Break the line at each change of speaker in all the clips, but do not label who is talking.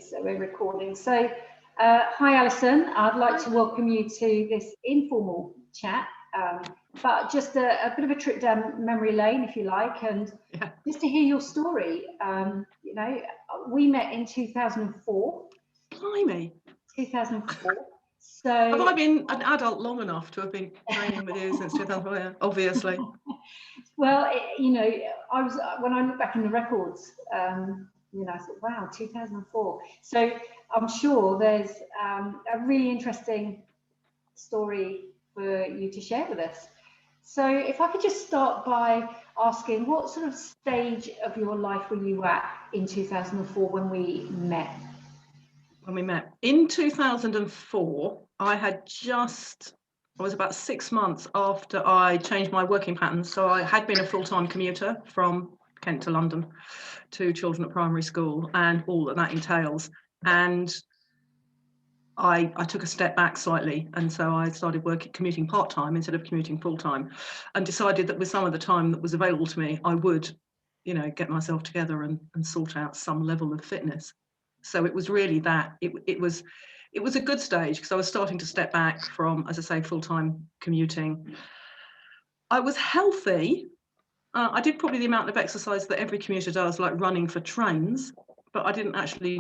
So we're recording. So hi Alison, I'd like to welcome you to this informal chat, but just a bit of a trip down memory lane, if you like, and just to hear your story. You know, we met in 2004.
Blimey.
2004. So
have I been an adult long enough to have been training with you since 2004? Obviously.
Well, you know, I was when I look back in the records, you know, I thought, wow, 2004. So I'm sure there's a really interesting story for you to share with us. So if I could just start by asking, what sort of stage of your life were you at in 2004 when we met?
When we met in 2004, I was about 6 months after I changed my working pattern. So I had been a full-time commuter from Kent to London to children at primary school and all that entails. And I took a step back slightly. And so I started commuting part-time instead of commuting full-time, and decided that with some of the time that was available to me, I would, you know, get myself together and sort out some level of fitness. So it was really that it was a good stage because I was starting to step back from, as I say, full-time commuting. I was healthy. I did probably the amount of exercise that every commuter does, like running for trains, but I didn't actually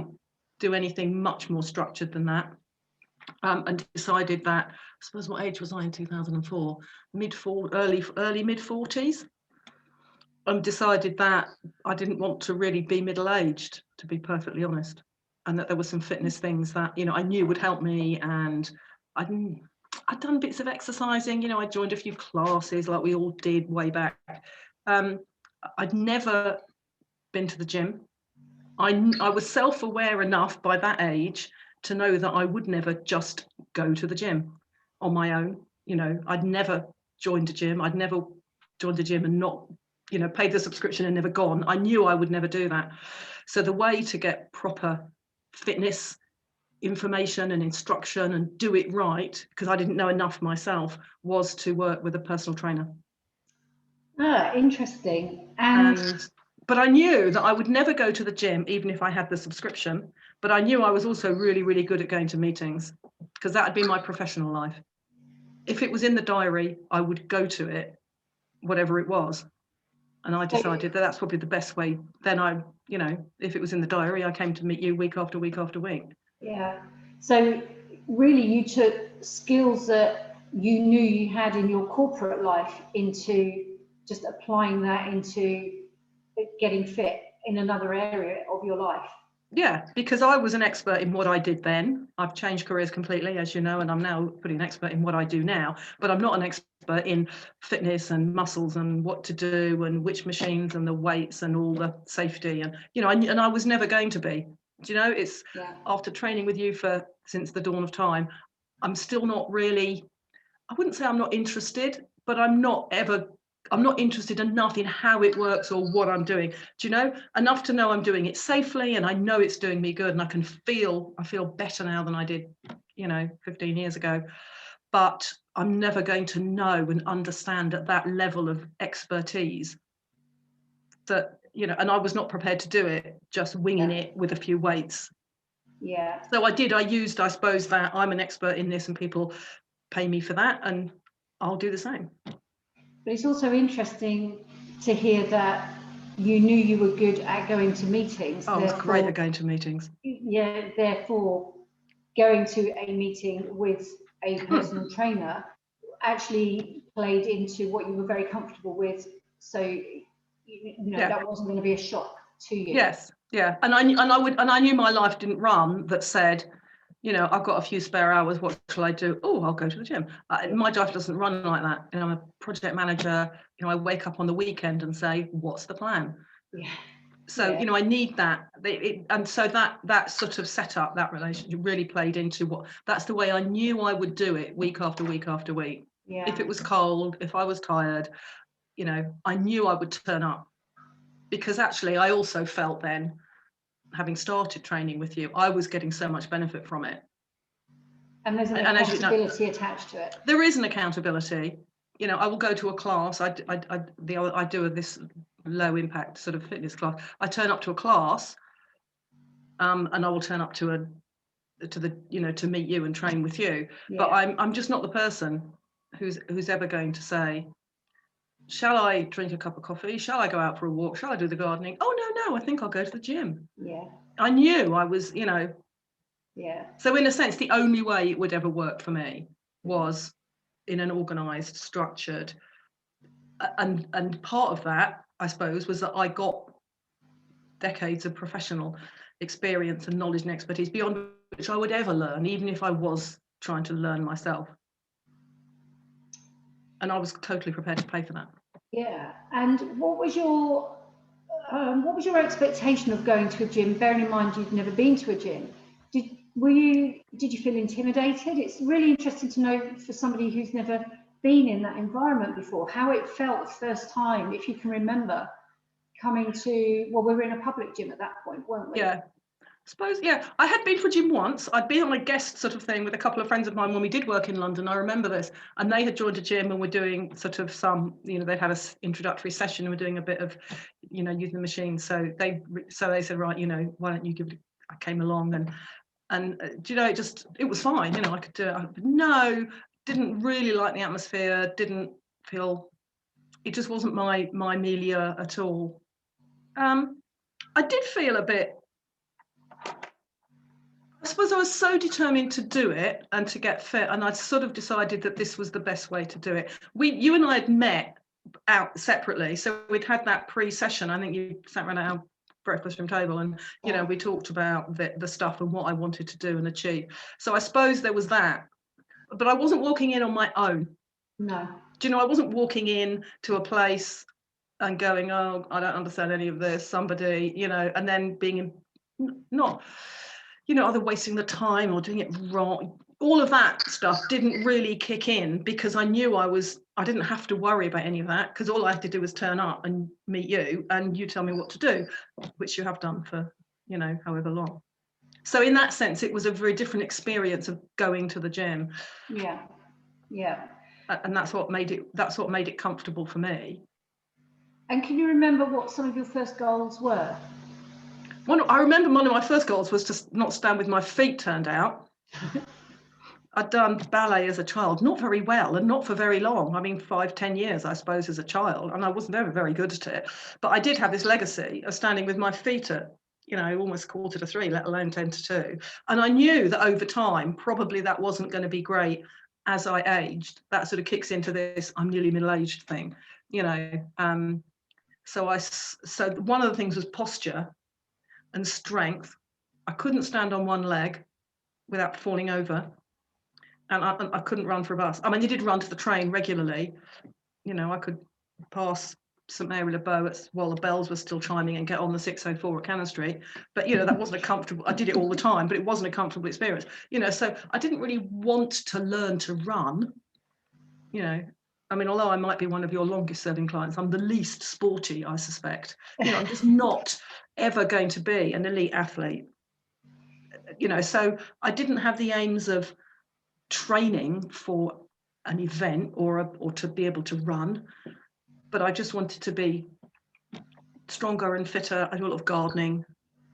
do anything much more structured than that. And decided that, I suppose, what age was I in 2004? Early mid-40s. And decided that I didn't want to really be middle-aged, to be perfectly honest, and that there were some fitness things that, you know, I knew would help me. And I'd done bits of exercising, you know, I joined a few classes like we all did way back. I'd never been to the gym. I was self-aware enough by that age to know that I would never just go to the gym on my own. You know, I'd never joined a gym. I'd never joined a gym and not, you know, paid the subscription and never gone. I knew I would never do that. So the way to get proper fitness information and instruction and do it right, because I didn't know enough myself, was to work with a personal trainer.
Interesting.
But I knew that I would never go to the gym, even if I had the subscription. But I knew I was also really, really good at going to meetings, because that had been my professional life. If it was in the diary, I would go to it, whatever it was. And I decided that that's probably the best way. Then you know, if it was in the diary, I came to meet you week after week after week.
Yeah. So really you took skills that you knew you had in your corporate life into just applying that into getting fit in another area of your life.
Yeah, because I was an expert in what I did then. I've changed careers completely, as you know, and I'm now pretty an expert in what I do now, but I'm not an expert in fitness and muscles and what to do and which machines and the weights and all the safety. And, you know, and I was never going to be. Do you know, it's after training with you since the dawn of time, I'm still not really, I wouldn't say I'm not interested, but I'm not interested enough in how it works or what I'm doing. Do you know, enough to know I'm doing it safely and I know it's doing me good, and I feel better now than I did, you know, 15 years ago. But I'm never going to know and understand at that level of expertise that, you know, and I was not prepared to do it just winging it with a few weights.
Yeah.
So I used, I suppose, that I'm an expert in this and people pay me for that, and I'll do the same.
But it's also interesting to hear that you knew you were good at going to meetings.
I was great at going to meetings.
Yeah, therefore, going to a meeting with a personal trainer actually played into what you were very comfortable with. So, you know, that wasn't going to be a shock to you.
Yes, yeah, and I knew my life didn't run that said, you know, I've got a few spare hours, what shall I do? Oh, I'll go to the gym. My life doesn't run like that. You know, I'm a project manager. You know, I wake up on the weekend and say, what's the plan?
Yeah.
So, you know, I need that. And so that sort of setup, that relationship really played into that's the way I knew I would do it week after week after week.
Yeah.
If it was cold, if I was tired, you know, I knew I would turn up. Because actually, I also felt then, having started training with you, I was getting so much benefit from it.
And there's an accountability attached to it.
There is an accountability. You know, I will go to a class. I do this low impact sort of fitness class. I turn up to a class and I will turn up to meet you and train with you.
Yeah.
But I'm just not the person who's ever going to say, shall I drink a cup of coffee? Shall I go out for a walk? Shall I do the gardening? Oh, no, I think I'll go to the gym.
Yeah.
I knew I was,
Yeah.
So in a sense, the only way it would ever work for me was in an organised, structured, and part of that, I suppose, was that I got decades of professional experience and knowledge and expertise beyond which I would ever learn, even if I was trying to learn myself. And I was totally prepared to pay for that.
Yeah. And what was your expectation of going to a gym? Bearing in mind you'd never been to a gym, did you feel intimidated? It's really interesting to know for somebody who's never been in that environment before, how it felt first time, if you can remember coming to, well, we were in a public gym at that point, weren't we?
Yeah. I suppose, yeah. I had been for a gym once. I'd been on a guest sort of thing with a couple of friends of mine when we did work in London. I remember this. And they had joined a gym and were doing sort of some, they had an introductory session and were doing a bit of, using the machine. So they said, right, why don't you give it, I came along and it was fine. I could do it. No, didn't really like the atmosphere, didn't feel, it just wasn't my milieu at all. I did feel a bit, I suppose I was so determined to do it and to get fit, and I'd sort of decided that this was the best way to do it. You and I had met out separately, so we'd had that pre-session. I think you sat around our breakfast room table and, we talked about the stuff and what I wanted to do and achieve. So I suppose there was that, but I wasn't walking in on my own.
No.
Do you know, I wasn't walking in to a place and going, oh, I don't understand any of this, somebody, and then being not... either wasting the time or doing it wrong. All of that stuff didn't really kick in because I knew I didn't have to worry about any of that, because all I had to do was turn up and meet you and you tell me what to do, which you have done for, however long. So in that sense, it was a very different experience of going to the gym.
Yeah. Yeah.
And that's what made it comfortable for me. And
can you remember what some of your first goals were?
I remember one of my first goals was to not stand with my feet turned out. I'd done ballet as a child, not very well and not for very long. 5-10 years, I suppose, as a child, and I wasn't ever very good at it. But I did have this legacy of standing with my feet at, almost 2:45, let alone 10:50. And I knew that over time, probably that wasn't going to be great as I aged. That sort of kicks into this I'm nearly middle-aged thing, So one of the things was posture and strength. I couldn't stand on one leg without falling over, and I couldn't run for a bus. You did run to the train regularly. I could pass St Mary le Bow while the bells were still chiming and get on the 604 at Cannon Street, but that wasn't a comfortable. I did it all the time, but it wasn't a comfortable experience. So I didn't really want to learn to run. Although I might be one of your longest serving clients, I'm the least sporty, I suspect. I'm just not ever going to be an elite athlete. So I didn't have the aims of training for an event or to be able to run, but I just wanted to be stronger and fitter. I do a lot of gardening.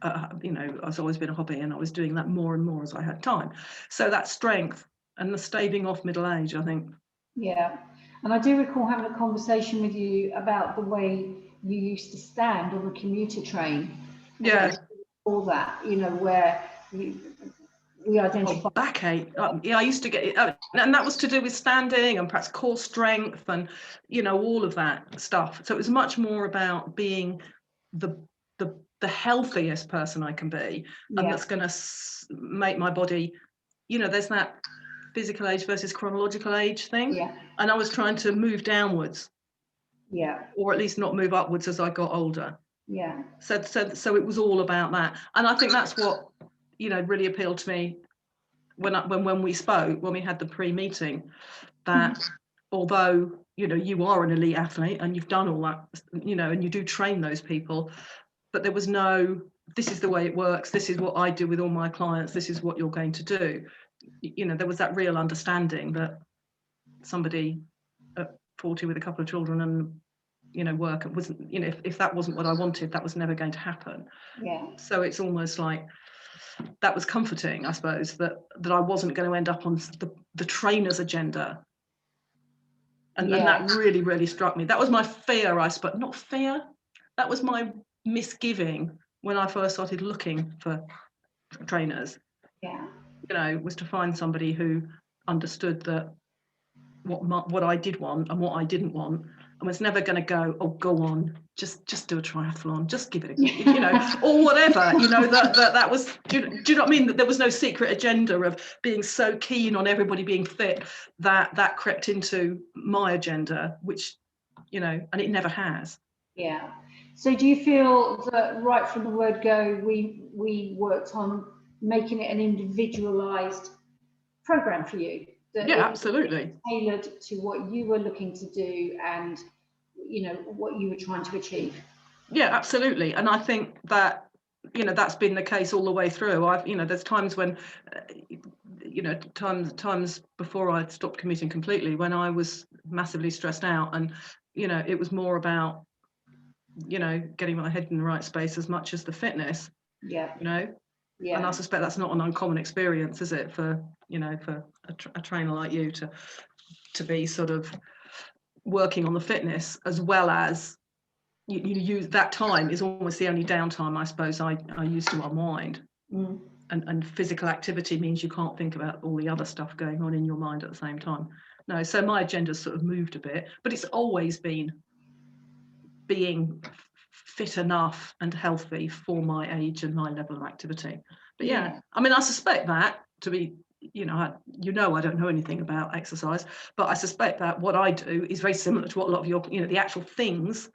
It's always been a hobby, and I was doing that more and more as I had time. So that strength and the staving off middle age, I think.
Yeah. And I do recall having a conversation with you about the way you used to stand on the commuter train.
Yeah.
All that, where we identify.
Backache. I used to get it, and that was to do with standing and perhaps core strength and, all of that stuff. So it was much more about being the healthiest person I can be, and that's going to make my body, there's that physical age versus chronological age thing.
Yeah.
And I was trying to move downwards.
Yeah.
Or at least not move upwards as I got older.
Yeah.
So it was all about that. And I think that's what, really appealed to me when we spoke, when we had the pre-meeting, that although, you are an elite athlete and you've done all that, and you do train those people, but there was no, this is the way it works. This is what I do with all my clients. This is what you're going to do. There was that real understanding that somebody at 40 with a couple of children and work wasn't, if that wasn't what I wanted, that was never going to happen.
Yeah.
So it's almost like that was comforting, I suppose, that I wasn't going to end up on the trainer's agenda. And that really, really struck me. That was my fear, I suppose. Not fear, that was my misgiving when I first started looking for trainers.
Yeah.
You know, was to find somebody who understood that what I did want and what I didn't want, and was never going to go, oh, go on, just do a triathlon, just give it a go, you know, or whatever, you know, that was, do you know what I mean? That there was no secret agenda of being so keen on everybody being fit that crept into my agenda, which, you know, and it never has.
Yeah. So do you feel that right from the word go, we worked on making it an individualized program for you? That
yeah, absolutely.
Tailored to what you were looking to do and, you know, what you were trying to achieve.
Yeah, absolutely. And I think that, you know, that's been the case all the way through. You know, there's times when, you know, times before I'd stopped commuting completely, when I was massively stressed out, and, you know, it was more about, you know, getting my head in the right space as much as the fitness.
Yeah.
You know.
Yeah.
And I suspect that's not an uncommon experience, is it, for, you know, for a trainer like you to be sort of working on the fitness as well as you use that time is almost the only downtime I suppose I use to unwind. And physical activity means you can't think about all the other stuff going on in your mind at the same time. No, so my agenda's sort of moved a bit, but it's always been being fit enough and healthy for my age and my level of activity. But yeah, I mean, I suspect that to be, you know, I don't know anything about exercise, but I suspect that what I do is very similar to what a lot of your, you know, the actual things,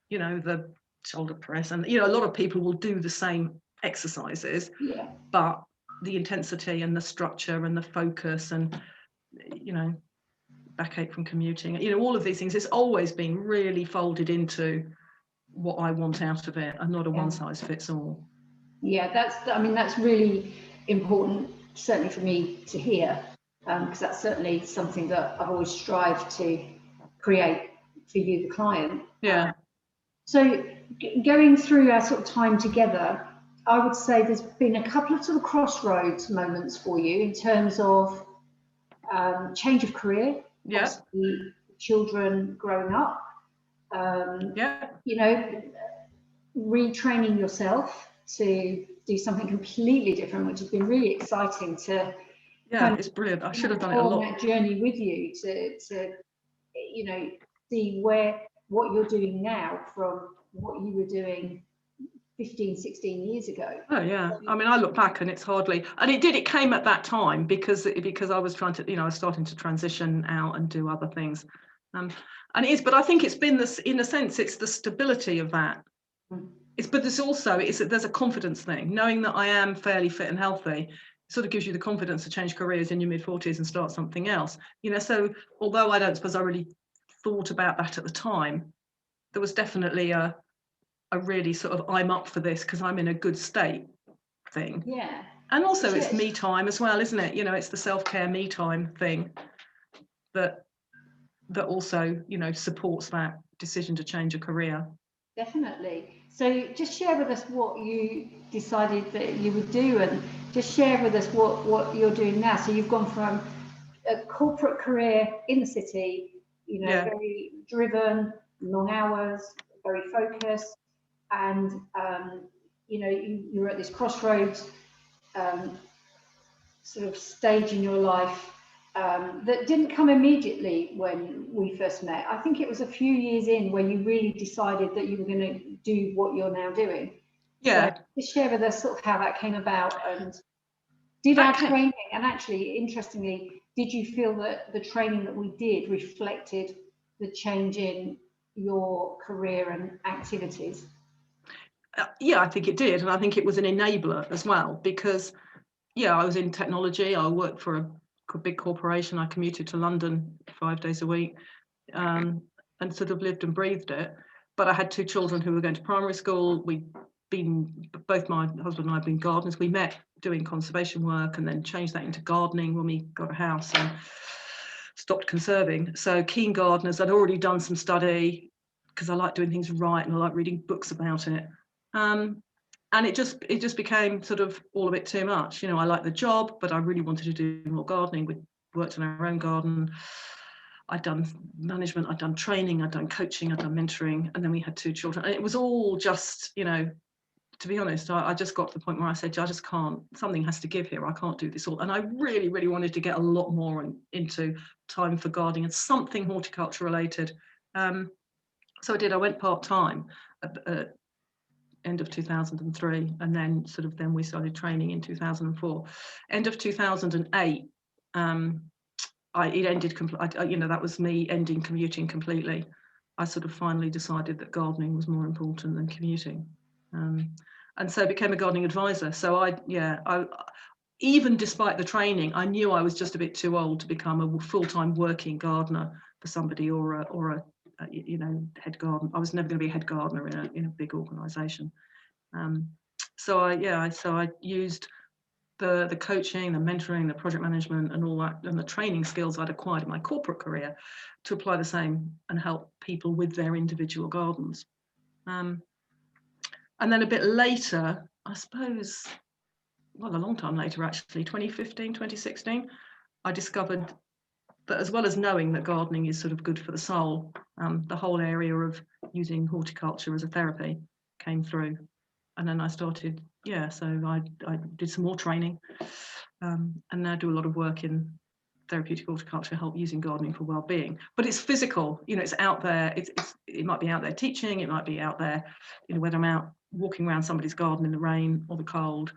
you know, the shoulder press, and, you know, a lot of people will do the same exercises, but the intensity and the structure and the focus and, you know, backache from commuting, you know, all of these things, it's always been really folded into what I want out of it and not a one size fits all. Yeah,
that's really important, certainly for me to hear, because that's certainly something that I've always strived to create for you, the client.
Yeah.
So going through our sort of time together, I would say there's been a couple of sort of crossroads moments for you in terms of change of career, obviously children growing up, you know, retraining yourself to do something completely different, which has been really exciting to.
Yeah, it's brilliant. I should have done it a lot.
That journey with you to you know, see what you're doing now from what you were doing 15, 16 years ago.
Oh yeah, I mean, I look back and it's hardly, and it came at that time because I was trying to, you know, I was starting to transition out and do other things, and it is, but I think it's been this, in a sense, it's the stability of that. But there's also, there's a confidence thing, knowing that I am fairly fit and healthy sort of gives you the confidence to change careers in your mid-40s and start something else, you know. So although I don't suppose I really thought about that at the time, there was definitely a really sort of, I'm up for this because I'm in a good state thing.
Yeah.
And also it's me time as well, isn't it? You know, it's the self-care me time thing that also, you know, supports that decision to change a career.
Definitely. So just share with us what you decided that you would do, and just share with us what you're doing now. So you've gone from a corporate career in the city, you know, very driven, long hours, very focused, and you know, you're at this crossroads sort of stage in your life that didn't come immediately when we first met. I think it was a few years in where you really decided that you were going to do what you're now doing.
Yeah.
So just share with us sort of how that came about, and did our training, and actually, interestingly, did you feel that the training that we did reflected the change in your career and activities?
Yeah, I think it did. And I think it was an enabler as well, because, yeah, I was in technology. I worked for a big corporation. I commuted to London 5 days a week, and sort of lived and breathed it. But I had 2 children who were going to primary school. Both my husband and I have been gardeners. We met doing conservation work and then changed that into gardening when we got a house and stopped conserving. So keen gardeners. I'd already done some study because I like doing things right and I like reading books about it. and it just became sort of all a bit too much. You know, I liked the job, but I really wanted to do more gardening. We worked in our own garden. I'd done management, I'd done training, I'd done coaching, I'd done mentoring, and then we had 2 children. And it was all just, you know, to be honest, I just got to the point where I said, I just can't, something has to give here. I can't do this all. And I really, really wanted to get a lot more into time for gardening and something horticulture related. So I did, I went part-time at end of 2003, and then then we started training in 2004. End of 2008, it ended, you know, that was me ending commuting completely. I sort of finally decided that gardening was more important than commuting. And so I became a gardening advisor. So I even despite the training, I knew I was just a bit too old to become a full-time working gardener for somebody or a you know, head gardener. I was never going to be a head gardener in a big organisation. So I used the coaching, the mentoring, the project management, and all that, and the training skills I'd acquired in my corporate career to apply the same and help people with their individual gardens. And then a bit later, I suppose, well, a long time later actually, 2015, 2016, I discovered that as well as knowing that gardening is sort of good for the soul, the whole area of using horticulture as a therapy came through. And then I started, so I did some more training, and now do a lot of work in therapeutic horticulture, help using gardening for well-being. But it's physical, you know, it's out there. It might be out there teaching, it might be out there, you know, whether I'm out walking around somebody's garden in the rain or the cold,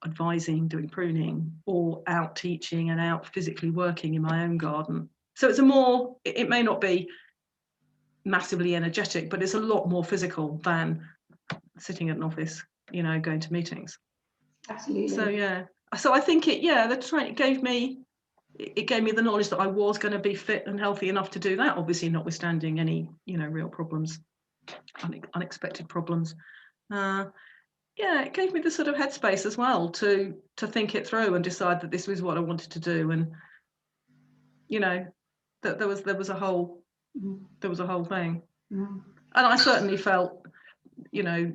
advising, doing pruning, or out teaching and out physically working in my own garden. So it's it may not be massively energetic, but it's a lot more physical than sitting at an office, you know, going to meetings.
Absolutely.
So I think the training gave me the knowledge that I was going to be fit and healthy enough to do that, obviously notwithstanding any, you know, real problems, unexpected problems. It gave me the sort of headspace as well to think it through and decide that this was what I wanted to do, and you know, that there was a whole thing. And I certainly felt, you know,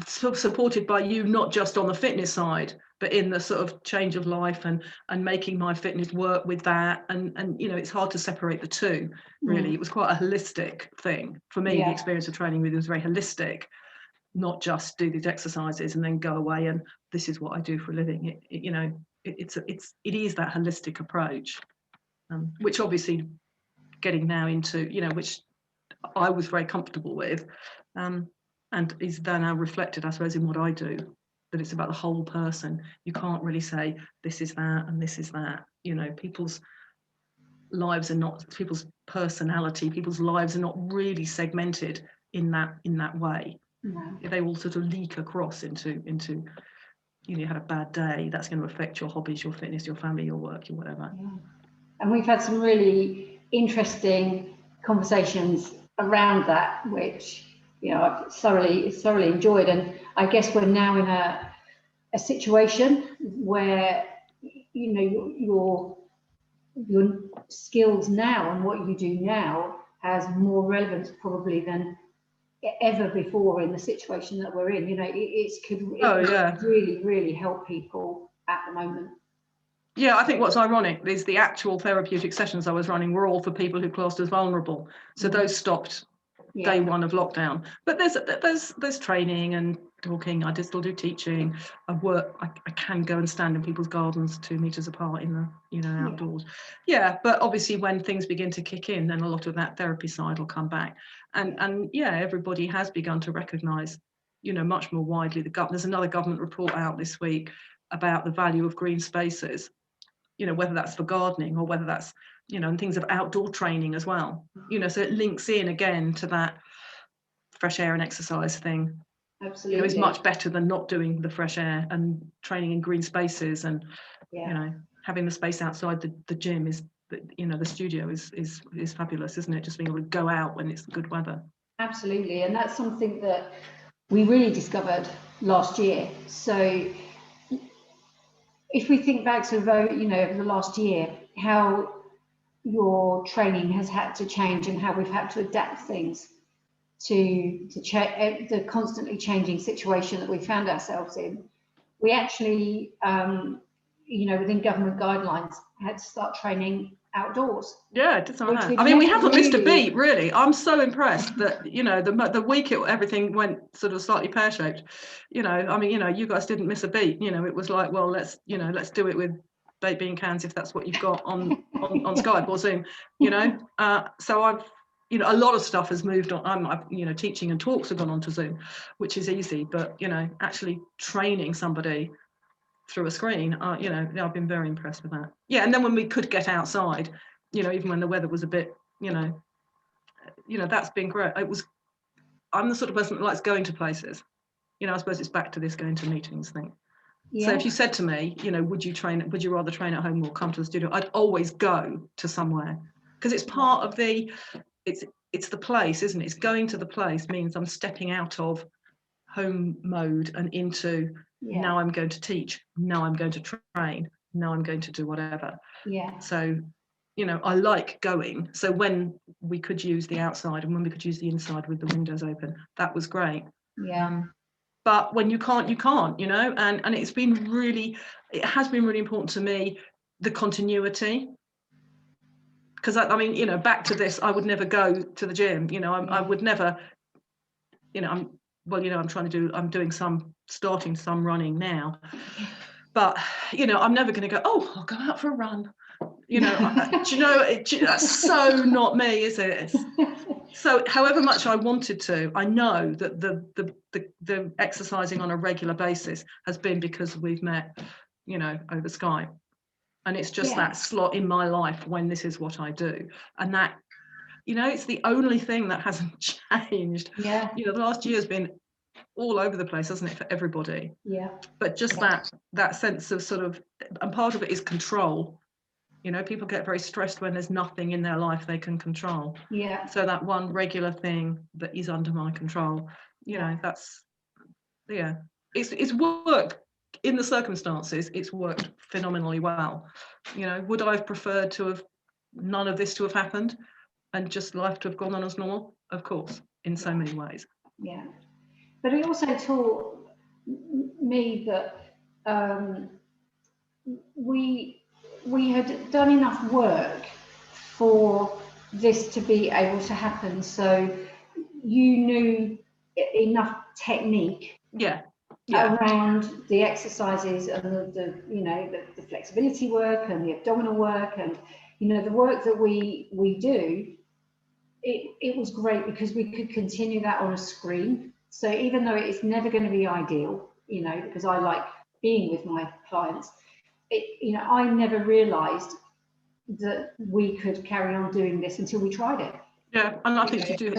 sort of supported by you, not just on the fitness side, but in the sort of change of life and making my fitness work with that. And you know, it's hard to separate the two, really. It was quite a holistic thing for me. The experience of training with you was very holistic, not just do these exercises and then go away and this is what I do for a living. You know, it is that holistic approach, which obviously getting now into, you know, which I was very comfortable with, and is then now reflected, I suppose, in what I do, that it's about the whole person. You can't really say this is that and this is that. You know, people's lives are not, people's personality, people's lives are not really segmented in that way.
No.
They all sort of leak across into, you know, you had a bad day, that's going to affect your hobbies, your fitness, your family, your work, your whatever.
Yeah. And we've had some really interesting conversations around that, which, you know, I've thoroughly enjoyed. And I guess we're now in a situation where, you know, your skills now and what you do now has more relevance probably than ever before in the situation that we're in. You know, it could really, really help people at the moment.
Yeah, I think what's ironic is the actual therapeutic sessions I was running were all for people who classed as vulnerable. So those stopped day one of lockdown. But there's training and talking. I still do teaching. I can go and stand in people's gardens 2 meters apart in the, you know, outdoors. But obviously when things begin to kick in, then a lot of that therapy side will come back. And everybody has begun to recognise, you know, much more widely there's another government report out this week about the value of green spaces, you know, whether that's for gardening or whether that's, you know, and things of outdoor training as well, you know, so it links in again to that fresh air and exercise thing.
Absolutely.
You know, it's much better than not doing the fresh air, and training in green spaces and, you know, having the space outside the gym is, you know, the studio is fabulous, isn't it? Just being able to go out when it's good weather.
Absolutely. And that's something that we really discovered last year. So if we think back to, you know, over the last year, how your training has had to change and how we've had to adapt things. to check the constantly changing situation that we found ourselves in, we actually, within government guidelines, had to start training outdoors.
Yeah, I did some of that. I mean, we haven't missed a beat, really. I'm so impressed that, the week everything went sort of slightly pear-shaped, I mean, you guys didn't miss a beat. It was like, well, let's do it with baked bean cans if that's what you've got on Skype or Zoom, so I've, a lot of stuff has moved on. I've, teaching and talks have gone on to Zoom, which is easy, but, actually training somebody through a screen, I've been very impressed with that. Yeah, and then when we could get outside, even when the weather was a bit, that's been great. I'm the sort of person that likes going to places. I suppose it's back to this going to meetings thing. Yeah. So if you said to me, would you rather train at home or come to the studio? I'd always go to somewhere, because it's part of it's the place, isn't it? It's going to the place means I'm stepping out of home mode and into, now I'm going to teach, now I'm going to train, now I'm going to do whatever. Yeah. So, I like going. So when we could use the outside and when we could use the inside with the windows open, that was great. Yeah. But when you can't, you can't, and it has been really important to me, the continuity. Because I mean, back to this, I would never go to the gym, I would never, I'm starting some running now, but I'm never going to go, oh, I'll go out for a run, that's so not me, is it? So however much I wanted to, I know that the exercising on a regular basis has been because we've met, over Skype, and it's just that slot in my life when this is what I do, and that, it's the only thing that hasn't changed. Yeah. The last year has been all over the place, hasn't it, for everybody? Yeah. But just that sense of sort of, and part of it is control. People get very stressed when there's nothing in their life they can control. Yeah. So that one regular thing that is under my control, that's, it's worked in the circumstances. It's worked phenomenally well. Would I have preferred to have none of this to have happened and just life to have gone on as normal? Of course, in so many ways. Yeah.
But it also taught me that we had done enough work for this to be able to happen. So you knew enough technique around the exercises and the flexibility work and the abdominal work and the work that we do. It was great because we could continue that on a screen. So even though it's never going to be ideal, because I like being with my clients, I never realised that we could carry on doing this until we tried it.
Yeah, and I think you do.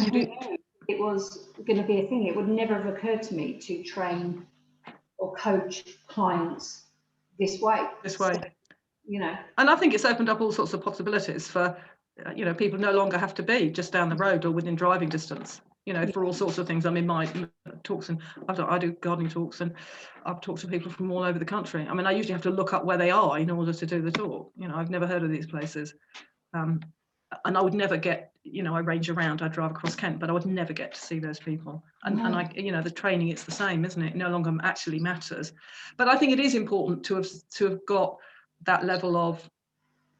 It was going to be a thing. It would never have occurred to me to train or coach clients this way.
And I think it's opened up all sorts of possibilities for, people no longer have to be just down the road or within driving distance. For all sorts of things. I mean, my talks, and I do gardening talks, and I've talked to people from all over the country. I mean, I usually have to look up where they are in order to do the talk. I've never heard of these places, and I would never get. I range around. I drive across Kent, but I would never get to see those people. And I, the training, it's the same, isn't it? It no longer actually matters. But I think it is important to have got that level of,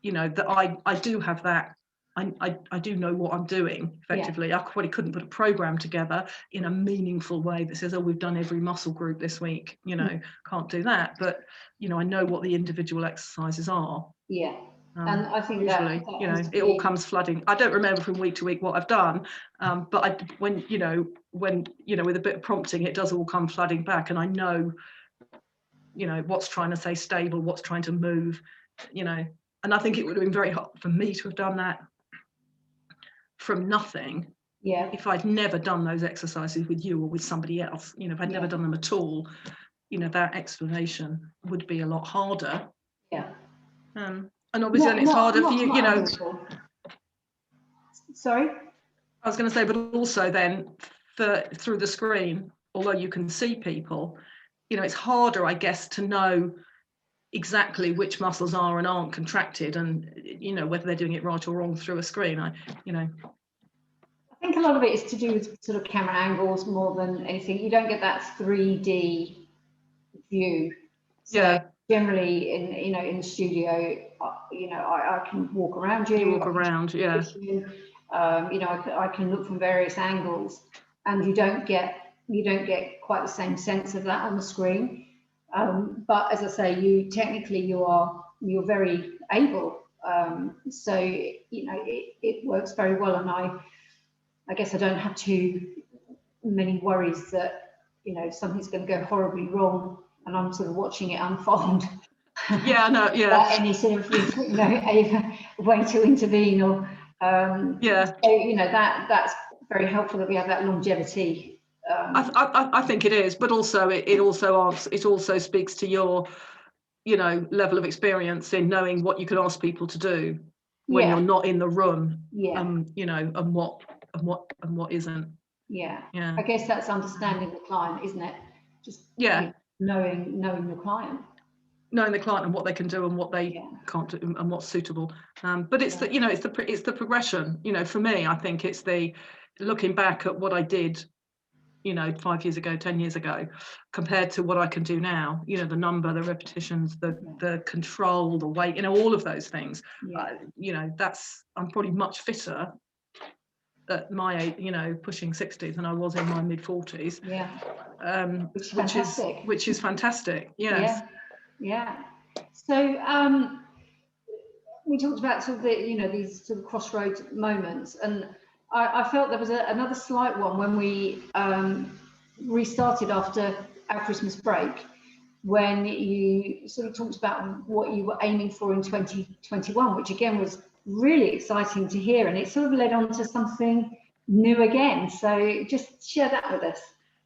that I do have that. I do know what I'm doing effectively. Yeah. I probably couldn't put a program together in a meaningful way that says, oh, we've done every muscle group this week, can't do that. But, I know what the individual exercises are. Yeah. And I think usually, it all comes flooding. I don't remember from week to week what I've done, but when with a bit of prompting, it does all come flooding back. And I know, what's trying to say stable, what's trying to move, and I think it would have been very hard for me to have done that from nothing. Yeah. If I'd never done those exercises with you or with somebody else, if I'd never done them at all, that explanation would be a lot harder. Yeah. And obviously it's harder for you,
Sorry?
I was going to say, but also then through the screen, although you can see people, it's harder, I guess, to know exactly which muscles are and aren't contracted, and whether they're doing it right or wrong through a screen. I
think a lot of it is to do with sort of camera angles more than anything. You don't get that 3D view. So generally in the studio, I can walk around you.
You walk around, yeah.
I can look from various angles, and you don't get quite the same sense of that on the screen. But as I say, you're very able. So it works very well, and I guess I don't have too many worries that something's going to go horribly wrong, and I'm sort of watching it unfold.
Yeah, no, yeah.
Without any sort of a way to intervene or
yeah.
So that's very helpful that we have that longevity.
I think it is, but also it also speaks to your level of experience in knowing what you can ask people to do when you're not in the room.
Yeah.
And what isn't.
Yeah. I guess that's understanding the client, isn't it? Just knowing the client.
Knowing the client and what they can do and what they can't do and what's suitable. But it's it's the progression. For me, I think it's the looking back at what I did 5 years ago, 10 years ago, compared to what I can do now, the number, the repetitions, the control, the weight, all of those things. I'm probably much fitter at my age, pushing 60 than I was in my mid 40s. Which is fantastic. Yes.
Yeah. So we talked about sort of these sort of crossroads moments, and I felt there was another slight one when we restarted after our Christmas break, when you sort of talked about what you were aiming for in 2021, which again was really exciting to hear, and it sort of led on to something new again. So just share that with us.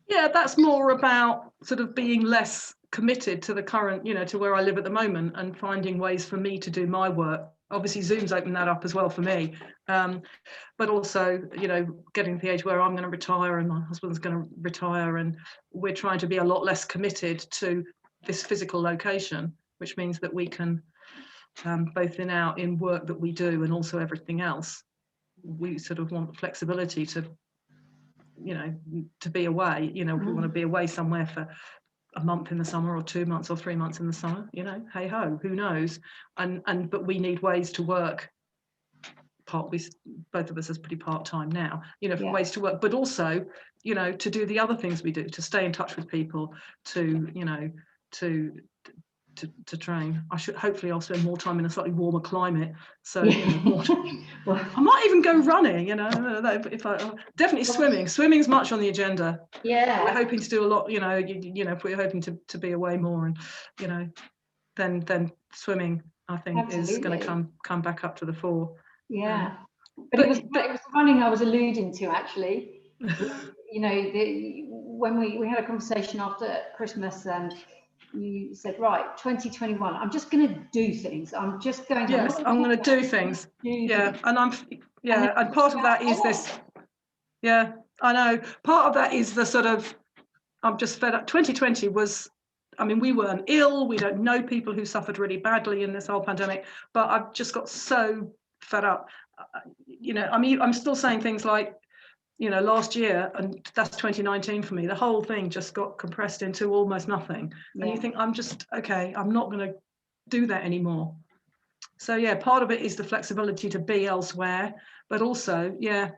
Yeah, that's more about sort of being less committed to the current, to where I live at the moment, and finding ways for me to do my work. Obviously Zoom's opened that up as well for me, but also getting to the age where I'm going to retire and my husband's going to retire, and we're trying to be a lot less committed to this physical location, which means that we can both in work that we do and also everything else, we sort of want flexibility to to be away. We want to be away somewhere for a month in the summer, or 2 months, or 3 months in the summer, hey ho, who knows? But we need ways to work. Both of us is pretty part-time now, ways to work, but also, to do the other things we do, to stay in touch with people, to train. Hopefully I'll spend more time in a slightly warmer climate, so well, I might even go running, if I definitely swimming's much on the agenda. We're hoping to do a lot, if we're hoping to be away more, and then swimming, I think, is going to come back up to the fore.
But it was running I was alluding to, actually. When we had a conversation after Christmas, and you said, right, 2021, I'm just going to do things. I'm just going to.
Yes, I'm going to do things. And and part of that is this. Yeah, I know. Part of that is the sort of, I'm just fed up. 2020 was, we weren't ill. We don't know people who suffered really badly in this whole pandemic, but I've just got so fed up. I'm still saying things like, last year, and that's 2019 for me, the whole thing just got compressed into almost nothing. And you think, I'm not going to do that anymore. So part of it is the flexibility to be elsewhere, but also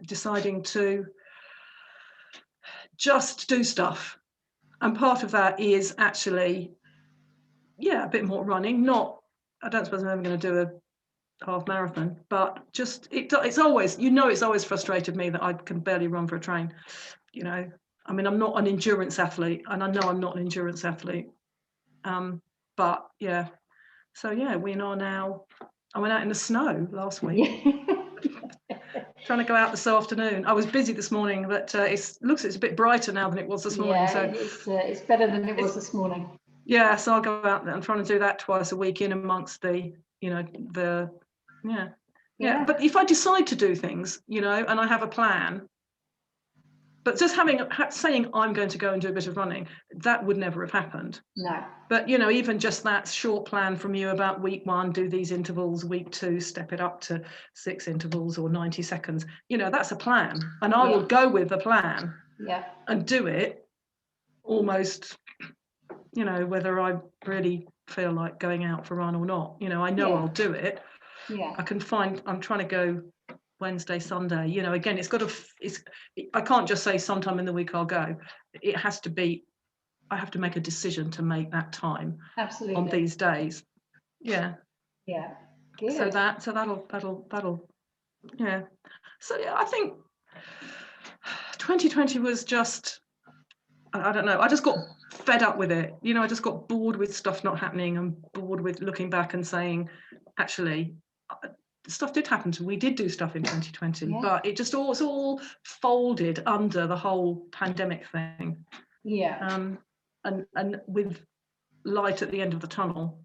deciding to just do stuff. And part of that is actually a bit more running. I don't suppose I'm ever going to do a half marathon, but just it's always frustrated me that I can barely run for a train. I'm not an endurance athlete, and I know I'm not an endurance athlete, but we are now. I went out in the snow last week. Trying to go out this afternoon. I was busy this morning, but it's a bit brighter now than it was this morning. So
it's better than it was this morning.
Yeah, so I'll go out there. I'm trying to do that twice a week in amongst the But if I decide to do things, and I have a plan, But just saying I'm going to go and do a bit of running, that would never have happened.
No.
But, you know, even just that short plan from you about week 1, do these intervals, week 2, step it up to 6 intervals or 90 seconds, you know, that's a plan. And I will go with the plan and do it almost, you know, whether I really feel like going out for a run or not. You know, I know I'll do it.
Yeah.
I'm trying to go Wednesday, Sunday, you know, again, I can't just say sometime in the week I'll go. It has to be, I have to make a decision to make that time.
Absolutely.
On these days. Yeah.
Yeah. Good.
So that'll yeah. So yeah, I think 2020 was just, I don't know, I just got fed up with it. You know, I just got bored with stuff not happening and bored with looking back and saying, actually, stuff did happen we did do stuff in 2020, but it just was all folded under the whole pandemic thing.
Yeah.
And with light at the end of the tunnel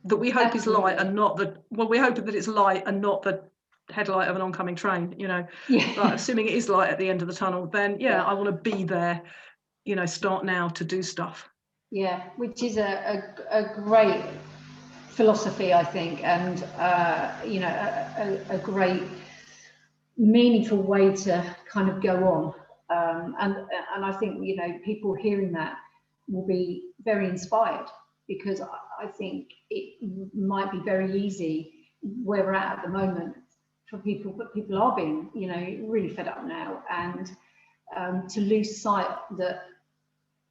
that we hope is light and not we hope that it's light and not the headlight of an oncoming train, you know. But assuming it is light at the end of the tunnel, then I want to be there, you know, start now to do stuff. Yeah,
which is a great philosophy, I think, and you know, a great meaningful way to kind of go on, and I think, you know, people hearing that will be very inspired, because I think it might be very easy where we're at the moment for people, but people are being, you know, really fed up now, and to lose sight that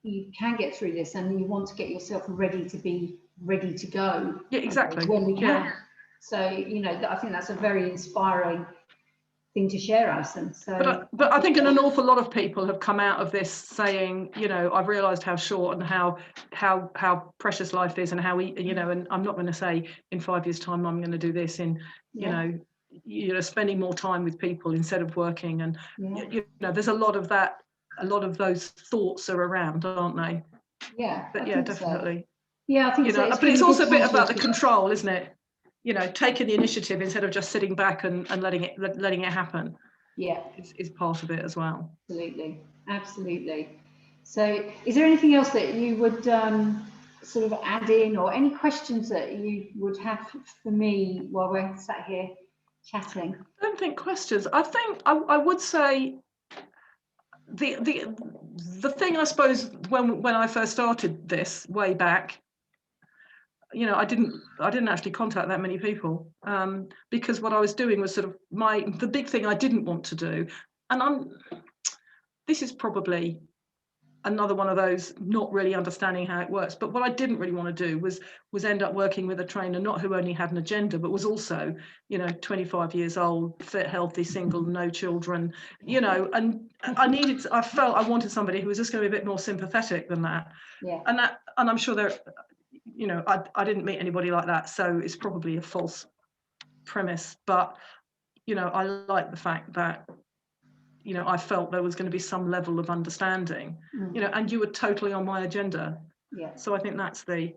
you can get through this and you want to get yourself ready to go.
Yeah, exactly.
When we can. So, you know, I think that's a very inspiring thing to share, Alison. So,
but I think an awful lot of people have come out of this saying, you know, I've realised how short and how precious life is, and how we, you know, and I'm not going to say in 5 years' time I'm going to do this, in you know, spending more time with people instead of working, and you know, there's a lot of that. A lot of those thoughts are around, aren't they?
Yeah.
But yeah, definitely.
So. Yeah, I think so.
But it's also a bit about the control, isn't it? You know, taking the initiative instead of just sitting back and letting it happen.
Yeah,
is part of it as well.
Absolutely. So, is there anything else that you would sort of add in, or any questions that you would have for me while we're sat here chatting?
I don't think questions. I think I would say the thing, I suppose, when I first started this way back, you know, I didn't actually contact that many people, because what I was doing was sort of the big thing I didn't want to do, and this is probably another one of those not really understanding how it works, but what I didn't really want to do was end up working with a trainer not who only had an agenda, but was also, you know, 25 years old, fit, healthy, single, no children, you know, and I felt I wanted somebody who was just going to be a bit more sympathetic than that. And I'm sure there, you know, I didn't meet anybody like that, so it's probably a false premise, but, you know, I like the fact that, you know, I felt there was going to be some level of understanding, you know, and you were totally on my agenda. So I think that's the,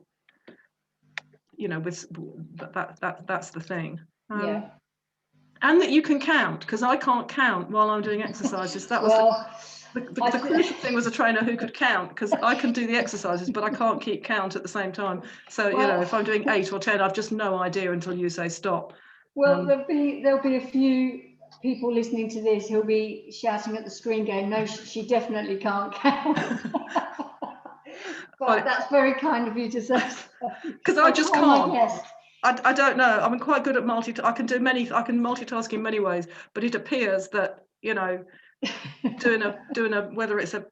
you know, that's the thing. And that you can count, because I can't count while I'm doing exercises. That was the crucial thing, was a trainer who could count, because I can do the exercises, but I can't keep count at the same time. So, you know, if I'm doing 8 or 10, I've just no idea until you say stop.
Well, there'll be a few people listening to this who'll be shouting at the screen going, no, she definitely can't count. But that's very kind of you to say.
Because I just can't. I don't know. I'm quite good at I can multitask in many ways, but it appears that, you know, doing a whether it's a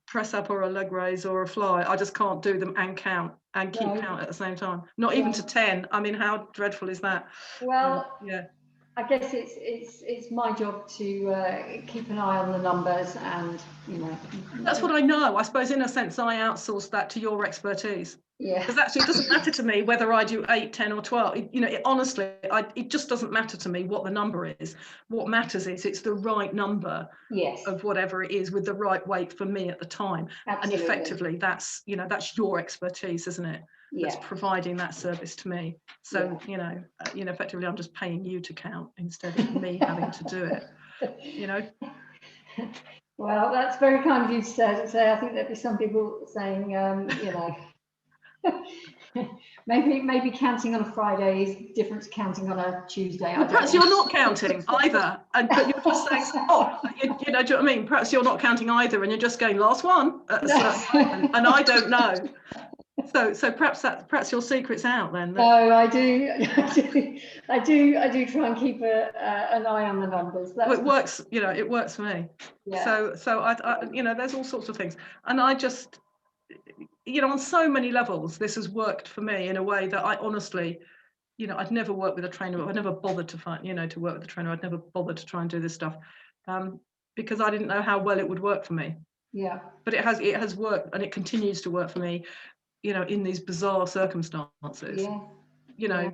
press up or a leg raise or a fly, I just can't do them and count and keep count at the same time. Not even to 10. I mean, how dreadful is that?
Well, I guess it's my job to keep an eye on the numbers, and, you know.
That's what I know. I suppose in a sense I outsource that to your expertise. Because actually it doesn't matter to me whether I do 8, 10 or 12. You know, honestly, it just doesn't matter to me what the number is. What matters is it's the right number of whatever it is, with the right weight for me at the time. Absolutely. And effectively that's, you know, that's your expertise, isn't it? That's providing that service to me. So, you know, effectively I'm just paying you to count instead of me having to do it, you know.
Well, that's very kind of you to say. I think there'd be some people saying, you know, maybe counting on a Friday is different to counting on a Tuesday.
Well, perhaps you're not counting either, but you're just saying, oh, you know, do you know what I mean? Perhaps you're not counting either, and you're just going last one at a certain moment, and I don't know. So perhaps your secret's out then.
No, I do try and keep an eye on the numbers.
Well, it works, you know, it works for me.
Yeah.
So I, you know, there's all sorts of things, and I just, you know, on so many levels, this has worked for me in a way that I honestly, you know, I'd never worked with a trainer. I'd never bothered to find, you know, to work with a trainer. I'd never bothered to try and do this stuff because I didn't know how well it would work for me.
Yeah.
But it has worked, and it continues to work for me, you know, in these bizarre circumstances.
Yeah.
You know,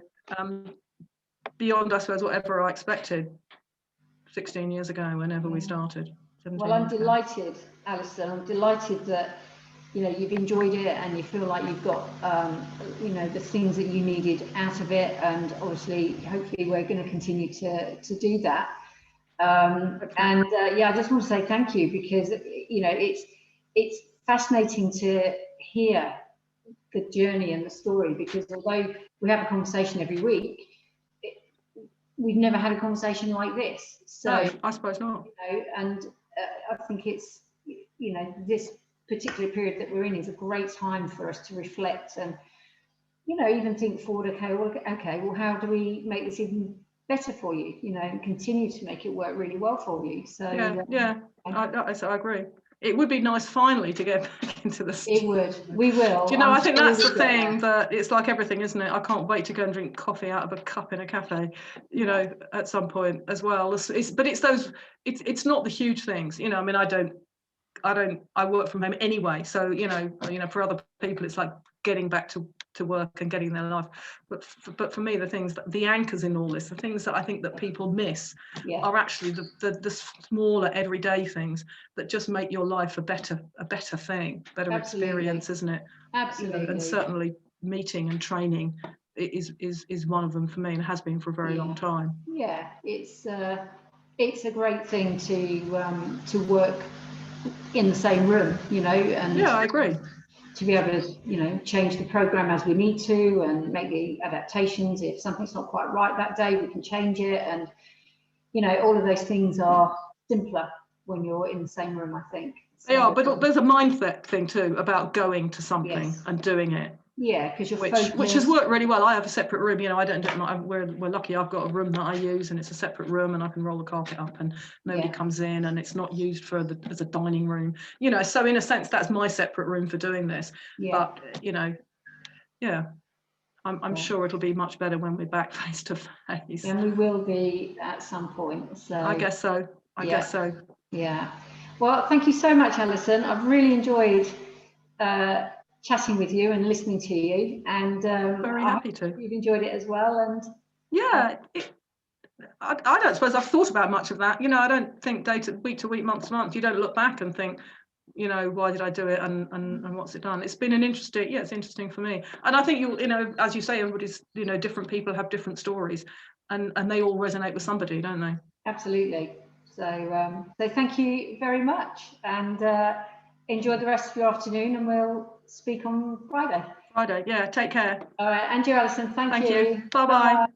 beyond, I suppose, whatever I expected 16 years ago, whenever we started.
Well, I'm delighted, Alison. I'm delighted that, you know, you've enjoyed it and you feel like you've got, you know, the things that you needed out of it. And obviously, hopefully, we're going to continue to do that. Yeah, I just want to say thank you because, you know, it's fascinating to hear the journey and the story, because although we have a conversation every week, we've never had a conversation like this. So
no, I suppose not.
You know, and I think it's, you know, this particular period that we're in is a great time for us to reflect and, you know, even think forward. Okay, well, how do we make this even better for you? You know, and continue to make it work really well for you. So
I agree. It would be nice finally to get back into this.
It would. We will.
Do you know, I think that's the thing, that it's like everything, isn't it? I can't wait to go and drink coffee out of a cup in a cafe, you know, at some point as well. But it's those, it's not the huge things, you know. I mean, I work from home anyway, so you know, for other people it's like getting back to work and getting their life, but for me, the things that the anchors in all this, the things that I think that people miss are actually the smaller everyday things that just make your life a better thing, better experience, isn't it?
Absolutely.
You know, and certainly meeting and training is one of them for me, and has been for a very long time. Yeah,
it's a great thing to work in the same room, you know, and
I agree.
To be able to, you know, change the program as we need to and make the adaptations. If something's not quite right that day, we can change it. And, you know, all of those things are simpler when you're in the same room, I think.
They are, but there's a mindset thing too about going to something and doing it.
Yeah, because you're
which has worked really well. I have a separate room, you know. I don't do it. We're lucky. I've got a room that I use, and it's a separate room, and I can roll the carpet up, and nobody comes in, and it's not used as a dining room, you know. So in a sense, that's my separate room for doing this. But you know, I'm sure it'll be much better when we're back face to face.
And we will be at some point. So
I guess so. I guess so.
Yeah. Well, thank you so much, Alison. I've really enjoyed chatting with you and listening to you, and
very happy to.
You've enjoyed it as well. And
I don't suppose I've thought about much of that, you know. I don't think week to week, month to month. You don't look back and think, you know, why did I do it, and what's it done? It's been an interesting, it's interesting for me. And I think you know, as you say, everybody's, you know, different people have different stories, and they all resonate with somebody, don't they?
Absolutely. So thank you very much, and enjoy the rest of your afternoon, and we'll speak on Friday.
Take care.
All right, and you, Alison. Thank you.
Bye-bye.